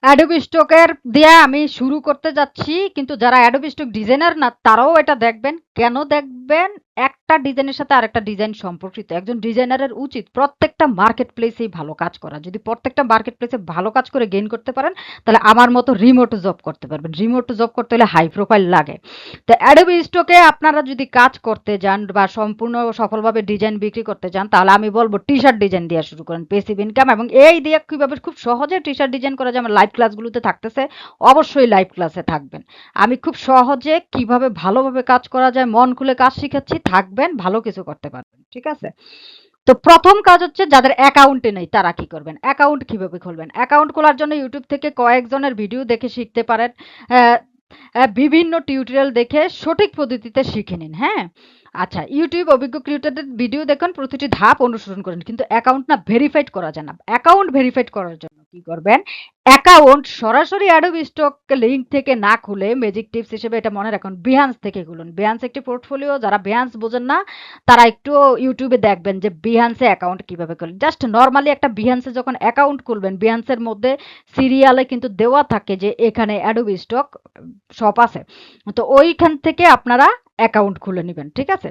Adobe স্টকের দিয়ে আমি শুরু করতে যাচ্ছি, কিন্তু যারা অ্যাডোবি স্টক ডিজাইনার না তারাও এটা দেখবেন। কেন দেখবেন? একটা ডিজাইনের সাথে আরেকটা ডিজাইন সম্পর্কিত। একজন ডিজাইনারের উচিত প্রত্যেকটা মার্কেট প্লেসেই ভালো কাজ করা। যদি প্রত্যেকটা মার্কেট প্লেসে ভালো কাজ করে গেইন করতে পারেন, তাহলে আমার মতো রিমোট জব করতে পারবেন। রিমোট জব করতে হলে হাই প্রোফাইল লাগে। তো অ্যাডোবি স্টকে আপনারা যদি কাজ করতে যান বা সম্পূর্ণ সফলভাবে ডিজাইন বিক্রি করতে চান, তাহলে আমি বলবো টি শার্ট ডিজাইন দিয়ে শুরু করেন, পেসিভ ইনকাম। এবং এই দিয়ে কিভাবে খুব সহজে টি শার্ট ডিজাইন করা যায় আমার লাইভ ক্লাসগুলোতে থাকতেছে, অবশ্যই লাইভ ক্লাসে থাকবেন। আমি খুব সহজে কিভাবে ভালোভাবে কাজ করা যায় মন খুলে কাজ শিখাচ্ছি, থাকবেন, ভালো কিছু করতে পারবেন। ঠিক আছে? তো প্রথম কাজ হচ্ছে যাদের অ্যাকাউন্টে নেই তারা কি করবেন, অ্যাকাউন্ট কিভাবে খুলবেন। অ্যাকাউন্ট খোলার জন্য ইউটিউব থেকে কয়েকজনের ভিডিও দেখে শিখতে পারেন। বিভিন্ন টিউটোরিয়াল দেখে সঠিক পদ্ধতিতে শিখে নিন। হ্যাঁ, আচ্ছা, ইউটিউব অভিজ্ঞ ক্রিয়েটরদের ভিডিও দেখুন, প্রতিটি ধাপ অনুসরণ করেন, কিন্তু অ্যাকাউন্ট না ভেরিফাইড করা যায় না। অ্যাকাউন্ট ভেরিফাইড করার জন্য কি করবেন, অ্যাকাউন্ট সরাসরি অ্যাডোবি স্টক লিঙ্ক থেকে না খুলে ম্যাজিক টিপস হিসেবে এটা মনে রাখুন, বিহান্স থেকে খুলুন। বিহান্স একটি পোর্টফোলিও, যারা বিহান্স বোঝেন না তারা একটু ইউটিউবে দেখবেন যে বিহান্সে অ্যাকাউন্ট কিভাবে খুলবেন। জাস্ট নর্মালি একটা বিহান্সে যখন অ্যাকাউন্ট খুলবেন, বিহান্সের মধ্যে সিরিয়ালে কিন্তু দেওয়া থাকে যে এখানে অ্যাডোবি স্টক শপ আছে। তো ওইখান থেকে আপনারা অ্যাকাউন্ট খুলে নেবেন। ঠিক আছে?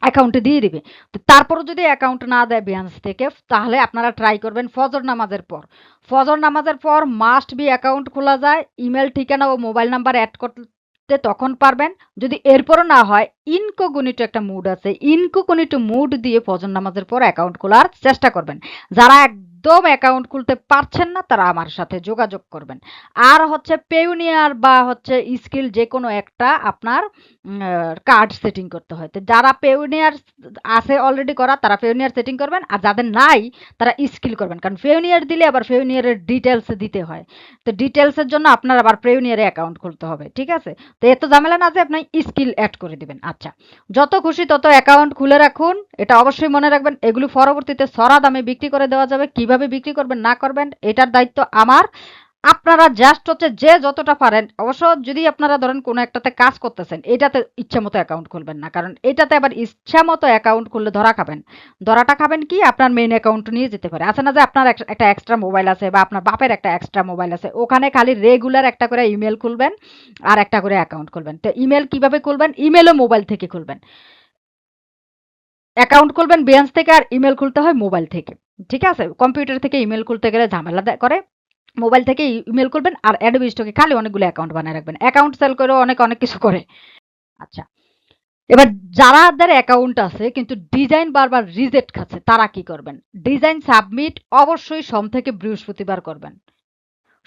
অ্যাকাউন্টে দিয়ে দিবে। তো তারপরও যদি অ্যাকাউন্ট না দেয় বিহান্স থেকে, তাহলে আপনারা ট্রাই করবেন ফজর নামাজের পর। ফজর নামাজের পর মাস্ট বি অ্যাকাউন্ট খোলা যায়। ইমেল ঠিকানা ও মোবাইল নাম্বার অ্যাড করতে তখন পারবেন। যদি এরপরও না হয়, ইনকগনিটো একটা মুড আছে, ইনকগনিটো মুড দিয়ে ফজর নামাজের পর অ্যাকাউন্ট খোলার চেষ্টা করবেন। যারা একদম অ্যাকাউন্ট খুলতে পারছেন না তারা আমার সাথে যোগাযোগ করবেন। আর হচ্ছে পেউনিয়ার বা হচ্ছে স্কিল যে কোনো একটা আপনার কার্ড সেটিং করতে হয়। তো যারা পেউনিয়ার আছে অলরেডি করা তারা পেউনিয়ার সেটিং করবেন, আর যাদের নাই তারা স্কিল করবেন। কারণ পেউনিয়ার দিলে আবার পেউনিয়ারের ডিটেলস দিতে হয়। তো ডিটেলসের জন্য আপনার আবার পেউনিয়ারে অ্যাকাউন্ট খুলতে হবে। ঠিক আছে? তো এত ঝামেলা না যে আপনি স্কিল অ্যাড করে দিবেন। আচ্ছা, যত খুশি তত অ্যাকাউন্ট খুলে রাখুন। এটা অবশ্যই মনে রাখবেন, এগুলো পরবর্তীতে সরা দামে বিক্রি করে দেওয়া যাবে। কিভাবে বিক্রি করবেন না করবেন এটার দায়িত্ব আমার। আপনারা জাস্ট হচ্ছে যে যতটা পারেন, অবশ্য যদি আপনারা ধরেন কোনো একটাতে কাজ করতেছেন, এটাতে ইচ্ছা মতো অ্যাকাউন্ট খুলবেন না। কারণ এটাতে আবার ইচ্ছা মতো অ্যাকাউন্ট খুললে ধরা খাবেন। ধরাটা খাবেন কি, আপনার মেইন অ্যাকাউন্ট নিয়ে যেতে পারে। আছে না যে আপনার একটা এক্সট্রা মোবাইল আছে বা আপনার বাপের একটা এক্সট্রা মোবাইল আছে, ওখানে খালি রেগুলার একটা করে ইমেল খুলবেন আর একটা করে অ্যাকাউন্ট খুলবেন। তো ইমেল কিভাবে খুলবেন, ইমেলও মোবাইল থেকে খুলবেন। অ্যাকাউন্ট খুলবেন বিহান্স থেকে, আর ইমেল খুলতে হয় মোবাইল থেকে। ঠিক আছে? কম্পিউটার থেকে ইমেল খুলতে গেলে ঝামেলা করে। মোবাইল থেকে ইমেল করবেন, আর অ্যাডোবি স্টকে খালি অনেকগুলো অ্যাকাউন্ট বানায় রাখবেন। অ্যাকাউন্ট সেল করেও অনেক কিছু করে। আচ্ছা, এবার যাদের অ্যাকাউন্ট আছে কিন্তু ডিজাইন বারবার রিজেক্ট খাচ্ছে তারা কি করবেন? ডিজাইন সাবমিট অবশ্যই সোম থেকে বৃহস্পতিবার করবেন।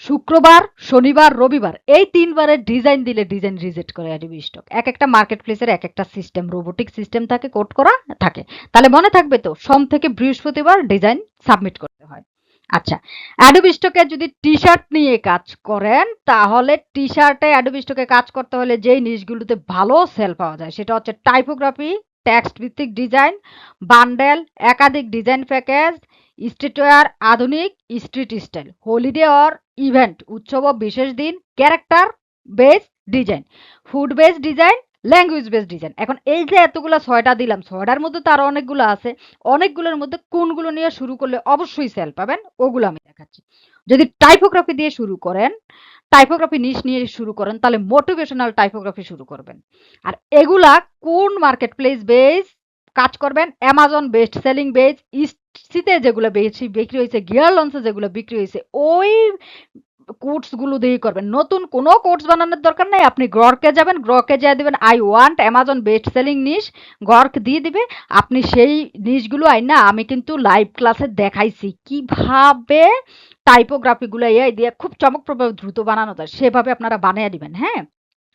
শুক্রবার, শনিবার, রবিবার এই ৩ বারে ডিজাইন দিলে ডিজাইন রিজেক্ট করে অ্যাডোবি স্টক। একেকটা মার্কেট প্লেসের একেকটা সিস্টেম, রোবোটিক সিস্টেম থাকে, কোড করা থাকে। তাহলে মনে থাকবে তো, সোম থেকে বৃহস্পতিবার ডিজাইন সাবমিট করতে হয়। আচ্ছা, অ্যাডোবি স্টকে যদি টি-শার্ট নিয়ে কাজ করেন, তাহলে টি-শার্টে অ্যাডোবি স্টকে কাজ করতে হলে যেই নিশগুলোতে ভালো সেল পাওয়া যায় সেটা হচ্ছে টাইপোগ্রাফি, টেক্সট ভিত্তিক ডিজাইন, বান্ডেল, একাধিক ডিজাইন প্যাকেজ, স্ট্রিটওয়্যার, আধুনিক street style, holiday or event, উৎসব ও বিশেষ দিন, character base design, food base design, language base design. এখন এই যে এতগুলো ৬টা দিলাম, ৬টার মধ্যে তো আরো অনেকগুলো আছে। অনেকগুলোর মধ্যে কোনগুলো নিয়ে শুরু করলে অবশ্যই সেল পাবেন ওগুলো আমি দেখাচ্ছি। যদি টাইপোগ্রাফি দিয়ে শুরু করেন, টাইপোগ্রাফি নিশ নিয়ে শুরু করেন, তাহলে মোটিভেশনাল টাইপোগ্রাফি শুরু করবেন। আর এগুলা কোন মার্কেট প্লেস বেস কাজ করবেন, অ্যামাজন বেস্ট সেলিং বেস, ইস্টসিতে যেগুলো বেশি বিক্রি হয়েছে, গিয়ার লঞ্চে যেগুলো বিক্রি হয়েছে, ওই কোটস গুলো দিয়ে করবেন। নতুন কোনো কোটস বানানোর দরকার নাই। আপনি গ্রকে যাবেন, গ্রকে যেয়ে দিবেন I want Amazon best selling niche, Grok দিয়ে দিবে। আপনি সেই নিশগুলো আইনা আমি কিন্তু লাইভ ক্লাসে দেখাইছি কিভাবে টাইপোগ্রাফি গুলো এআই দিয়ে খুব চমকপ্রদ দ্রুত বানানো যায়, সেভাবে আপনারা বানিয়ে দিবেন। হ্যাঁ,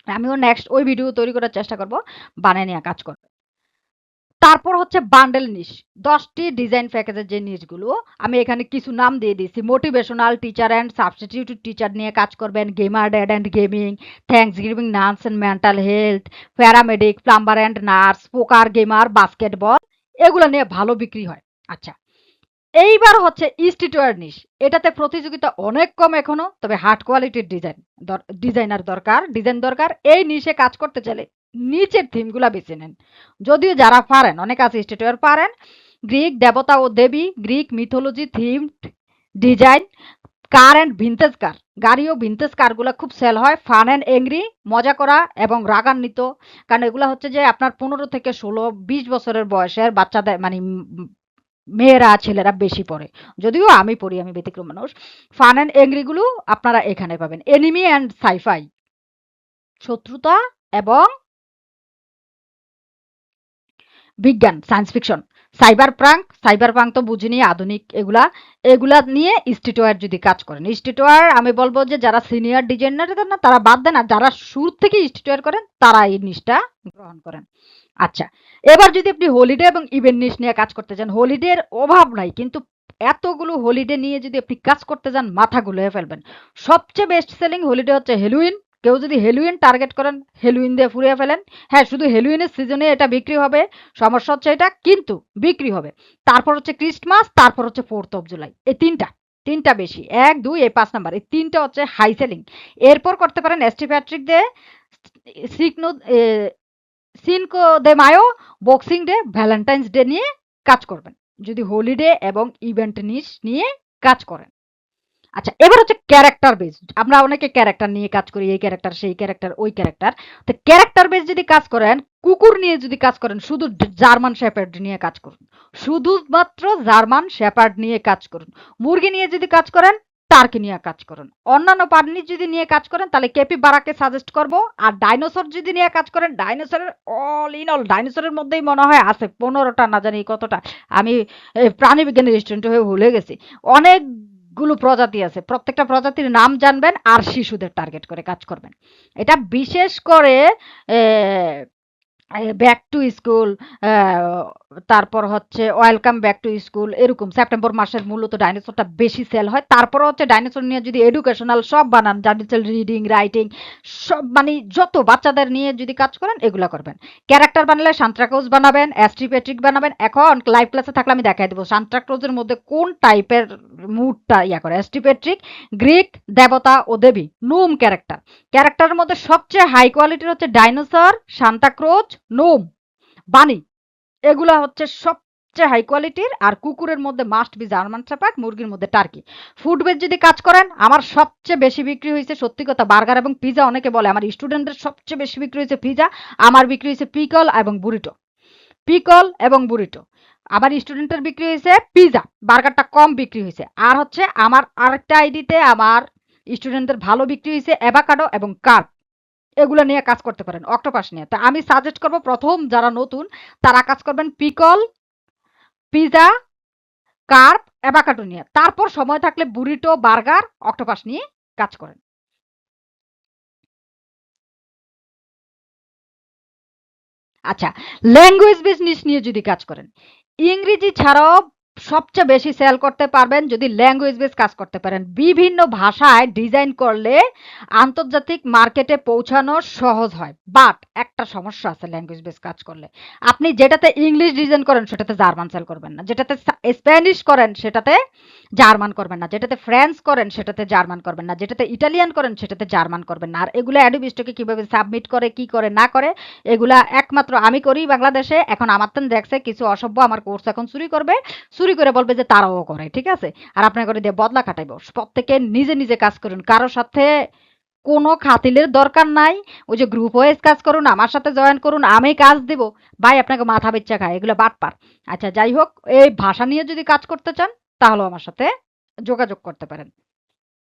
আমিও নেক্সট ওই ভিডিও তৈরি করার চেষ্টা করব, বানিয়ে নিয়ে কাজ করব। তারপর হচ্ছে বান্ডেল নিশ, 10টি ডিজাইন প্যাকেজের যে নিশগুলো আমি এখানে কিছু নাম দিয়ে দিয়েছি। Motivational, teacher and substitute teacher নিয়ে কাজ করবেন, gamer dad and gaming, thanks giving, nurse and mental health, paramedic, plumber and nurse, পোকার গেমার, বাস্কেটবল, এগুলো নিয়ে ভালো বিক্রি হয়। আচ্ছা, এইবার হচ্ছে স্ট্রিটওয়্যার নিশ। এটাতে প্রতিযোগিতা অনেক কম এখনো, তবে হার্ড কোয়ালিটির ডিজাইনার দরকার, ডিজাইন দরকার। এই নিশে কাজ করতে চাইলে নিচের থিমগুলা বেছে নেন। যদিও যারা পারেন, অনেক আছে স্ট্রিটওয়্যার পারেন, গ্রিক দেবতা ও দেবী, Greek mythology theme design, car and vintage car, গাড়ি ও ভিনটেজ কারগুলা খুব সেল হয়। ফান অ্যান্ড এংরি, মজা করা এবং রাগান্বিত। কারণ এগুলা হচ্ছে যে আপনার 15 থেকে 16-20 বছরের বয়সের বাচ্চাদের মানে মেয়েরা ছেলেরা বেশি পড়ে। যদিও আমি পড়ি, আমি ব্যতিক্রম মানুষ। ফান অ্যান্ড এংরি গুলো আপনারা এখানে পাবেন। এনিমি অ্যান্ড সাইফাই, শত্রুতা এবং বিজ্ঞান, সায়েন্স ফিকশন। সাইবার প্রাঙ্ক তো বুঝিনি, আধুনিক এগুলা। এগুলা নিয়ে স্ট্রিটওয়্যার যদি কাজ করেন, স্ট্রিটওয়্যার আমি বলবো যে যারা সিনিয়র ডিজাইনার না তারা বাদ দেন, আর যারা শুরু থেকে স্ট্রিটওয়্যার করেন তারা এই জিনিসটা গ্রহণ করেন। আচ্ছা, এবার যদি আপনি হলিডে এবং ইভেন্ট নিশ নিয়ে কাজ করতে চান, হলিডের অভাব নাই, কিন্তু এতগুলো হলিডে নিয়ে যদি আপনি কাজ করতে যান মাথা গুলিয়ে ফেলবেন। সবচেয়ে বেস্ট সেলিং হলিডে হচ্ছে হেলোইন। কেউ যদি হেলোইন টার্গেট করেন, হেলোইন দিয়ে ফুরিয়ে ফেলেন। হ্যাঁ, শুধু হেলোইনের সিজনে এটা বিক্রি হবে, সমস্যা হচ্ছে এটা, কিন্তু বিক্রি হবে। তারপর হচ্ছে ক্রিসমাস, তারপর হচ্ছে 4th অফ জুলাই। এই তিনটা বেশি, 1 2 এই 5 নাম্বার, এই তিনটা হচ্ছে হাই সেলিং। এরপর করতে পারেন এসটি প্যাট্রিক ডে, সিকনো Cinco de Mayo, Boxing Day, Valentine's Day নিয়ে কাজ করবেন যদি হলিডে এবং ইভেন্ট নিয়ে কাজ করেন। আচ্ছা, এবার হচ্ছে ক্যারেক্টার বেস। আমরা অনেকে ক্যারেক্টার নিয়ে কাজ করি, এই ক্যারেক্টার, সেই ক্যারেক্টার, ওই ক্যারেক্টার। তো ক্যারেক্টার বেস যদি কাজ করেন, কুকুর নিয়ে যদি কাজ করেন, শুধু জার্মান শেপার্ড নিয়ে কাজ করুন। শুধুমাত্র জার্মান শেপার্ড নিয়ে কাজ করুন। মুরগি নিয়ে যদি কাজ করেন, টার্কি নিয়ে কাজ করুন। অন্যান্য প্রাণী যদি নিয়ে কাজ করেন তাহলে কেপি বারাকে সাজেস্ট করব। আর ডাইনোসর যদি নিয়ে কাজ করেন, ডাইনোসরের অল ইন অল ডাইনোসরের মধ্যেই মনে হয় আছে 15টা, না জানি কতটা। আমি প্রাণী বিজ্ঞানের স্টুডেন্ট হয়ে ভুলে গেছি। অনেক গুলো প্রজাতি আছে, প্রত্যেকটা প্রজাতির নাম জানবেন আর শিশুদের টার্গেট করে কাজ করবেন। এটা বিশেষ করে ব্যাক টু স্কুল, তারপর হচ্ছে ওয়েলকাম ব্যাক টু স্কুল, এরকম সেপ্টেম্বর মাসের মূলত ডাইনোসরটা বেশি সেল হয়। তারপরে হচ্ছে ডাইনোসর নিয়ে যদি এডুকেশনাল সব বানান, ডাইনোসর রিডিং রাইটিং সব, মানে যত বাচ্চাদের নিয়ে যদি কাজ করেন এগুলা করবেন। ক্যারেক্টার বানালে সান্ত্রাক্লজ বানাবেন, অ্যাস্ট্রি প্যাট্রিক বানাবেন। এখন লাইভ ক্লাসে থাকলে আমি দেখাই দেবো সান্ত্রাক্লজের মধ্যে কোন টাইপের মুডটা ইয়া করে। অ্যাস্ট্রি প্যাট্রিক গ্রিক দেবতা ও দেবী, নোম ক্যারেক্টার। ক্যারেক্টারের মধ্যে সবচেয়ে হাই কোয়ালিটির হচ্ছে ডাইনোসর, সান্তাক্রোজ, নোম, বানি। এগুলা হচ্ছে সবচেয়ে হাই কোয়ালিটির। আর কুকুরের মধ্যে মাস্ট বি জার্মান শেপার্ড, মুরগির মধ্যে টার্কি। ফুড বেস যদি কাজ করেন, আমার সবচেয়ে বেশি বিক্রি হয়েছে সত্যি কথা বার্গার এবং পিজা। অনেকে বলে আমার স্টুডেন্টদের সবচেয়ে বেশি বিক্রি হয়েছে পিজা, আমার বিক্রি হয়েছে পিকল এবং বুরিটো। পিকল এবং বুরিটো আমার স্টুডেন্টের বিক্রি হয়েছে, পিজা বার্গারটা কম বিক্রি হয়েছে। আর হচ্ছে আমার আরেকটা আইডিতে আমার স্টুডেন্টদের ভালো বিক্রি হয়েছে অ্যাভাকাডো এবং কার্প। এগুলো নিয়ে কাজ করতে পারেন, অক্টোপাস নিয়ে। তো আমি সাজেস্ট করব প্রথম যারা নতুন তারা কাজ করবেন পিকল, পিজা, কার্প, অ্যাভাকাডো নিয়ে। তারপর সময় থাকলে বুরিটো, বার্গার, অক্টোপাস নিয়ে কাজ করেন। আচ্ছা, ল্যাঙ্গুয়েজ বিজনেস নিয়ে যদি কাজ করেন, ইংরেজি ছাড়াও সবচেয়ে বেশি সেল করতে পারবেন যদি ল্যাঙ্গুয়েজ বেস কাজ করতে পারেন। বিভিন্ন ভাষায় ডিজাইন করলে আন্তর্জাতিক মার্কেটে পৌঁছানো সহজ হয়। বাট একটা সমস্যা আছে ল্যাঙ্গুয়েজ বেস কাজ করলে, আপনি যেটাতে ইংলিশ ডিজাইন করেন সেটাতে জার্মান সেল করবেন না, যেটাতে স্প্যানিশ করেন সেটাতে জার্মান করবেন না, যেটাতে ফ্রেঞ্চ করেন সেটাতে জার্মান করবেন না, যেটাতে ইটালিয়ান করেন সেটাতে জার্মান করবেন না। আর এগুলো অ্যাডোবি স্টকে কিভাবে সাবমিট করে, কি করে না করে, এগুলা একমাত্র আমি করি বাংলাদেশে। এখন আমার তেন দেখছে কিছু অসভ্য আমার কোর্স এখন চুরি করবে, চুরি করে বলবে যে তারাও করে, ঠিক আছে? আর আপনার করে দিয়ে বদলা খাটাইব। প্রত্যেকে নিজে নিজে কাজ করুন, কারো সাথে কোনো খাতিলের দরকার নাই। ওই যে গ্রুপ ওয়াইজ কাজ করুন, আমার সাথে জয়েন করুন, আমি কাজ দেব। ভাই আপনাকে মাথা বেচ্চা খায়, এগুলো বাটপার। আচ্ছা, যাই হোক, এই ভাষা নিয়ে যদি কাজ করতে চান তাহলে আমার সাথে যোগাযোগ করতে পারেন।